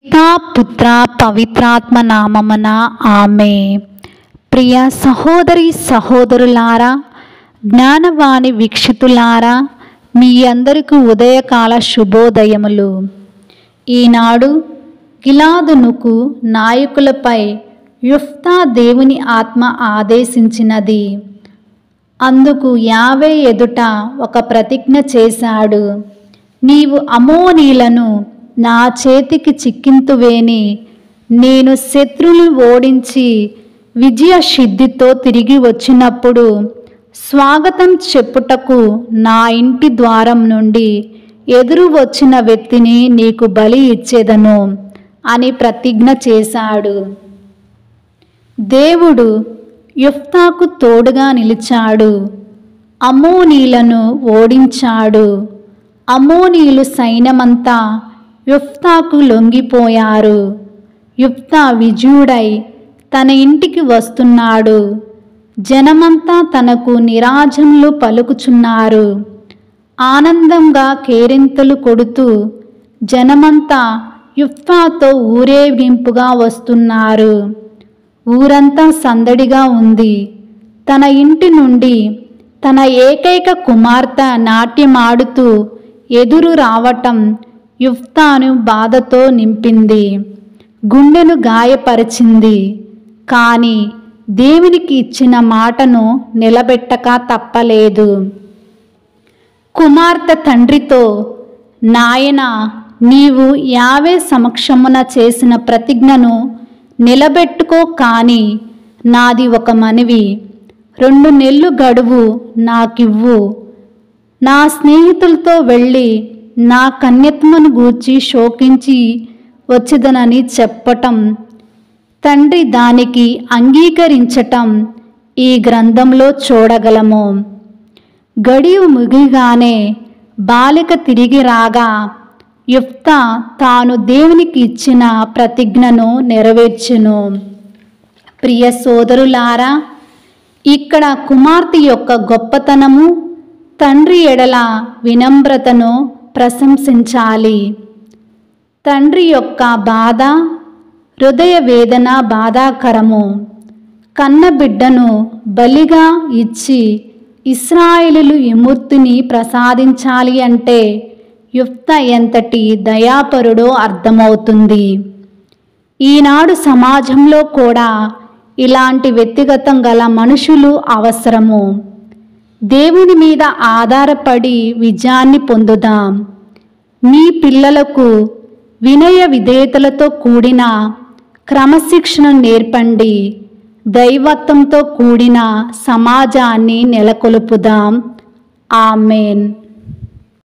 పితా పుత్ర పవిత్రాత్మ నామమున ఆమె. ప్రియ సహోదరి సహోదరులారా, జ్ఞానవాణి వీక్షితులారా, మీ అందరికీ ఉదయకాల శుభోదయములు. ఈనాడు గిలాదునుకు నాయకులపై యుఫ్తా దేవుని ఆత్మ ఆదేశించినది. అందుకు యావే ఎదుట ఒక ప్రతిజ్ఞ చేశాడు. నీవు అమోనీలను నా చేతికి చిక్కింతువేని, నేను శత్రువుని ఓడించి విజయ సిద్ధితో తిరిగి వచ్చినప్పుడు స్వాగతం చెప్పుటకు నా ఇంటి ద్వారం నుండి ఎదురు వచ్చిన వ్యక్తిని నీకు బలి ఇచ్చేదను అని ప్రతిజ్ఞ చేశాడు. దేవుడు యుఫ్తాకు తోడుగా నిలిచాడు. అమ్మోనీలను ఓడించాడు. అమ్మోనీలు సైన్యమంతా యుఫ్తాకు లొంగిపోయారు. యుఫ్తా విజయుడై తన ఇంటికి వస్తున్నాడు. జనమంతా తనకు నీరాజనలు పలుకుచున్నారు. ఆనందంగా కేరింతలు కొడుతూ జనమంతా యుఫ్తాతో ఊరేగింపుగా వస్తున్నారు. ఊరంతా సందడిగా ఉంది. తన ఇంటి నుండి తన ఏకైక కుమార్తె నాట్యమాడుతూ ఎదురు రావటం యుఫ్తాను బాధతో నింపింది, గుండెను గాయపరిచింది. కానీ దేవునికి ఇచ్చిన మాటను నిలబెట్టక తప్పలేదు. కుమార్తె తండ్రితో, నాయనా, నీవు యావే సమక్షమున చేసిన ప్రతిజ్ఞను నిలబెట్టుకో, కానీ నాది ఒక మనవి. 2 నెలలు గడువు నాకివ్వు. నా స్నేహితులతో వెళ్ళి నా కన్యత్వమును గూర్చి శోకించి వచ్చేదనని చెప్పటం, తండ్రి దానికి అంగీకరించటం ఈ గ్రంథంలో చూడగలము. గడియ ముగిగానే బాలిక తిరిగి రాగా యుఫ్తా తాను దేవునికి ఇచ్చిన ప్రతిజ్ఞను నెరవేర్చెను. ప్రియ సోదరులారా, ఇక్కడ కుమార్తె యొక్క గొప్పతనము, తండ్రి ఎడల వినమ్రతను ప్రశంసించాలి. తండ్రి యొక్క బాధ, హృదయ వేదన బాధాకరము. కన్న బిడ్డను బలిగా ఇచ్చి ఇశ్రాయేలీయులు విముక్తిని ప్రసాదించాలి అంటే యుఫ్తా ఎంతటి దయాపరుడో అర్థమవుతుంది. ఈనాడు సమాజంలో కూడా ఇలాంటి వ్యక్తిగతం గల మనుషులు అవసరము. దేవుని మీద ఆధారపడి విజయాన్ని పొందుదాం. మీ పిల్లలకు వినయ విధేయతలతో కూడిన క్రమశిక్షణ నేర్పండి. దైవత్వంతో కూడిన సమాజాన్ని నెలకొల్పుదాం. ఆమేన్.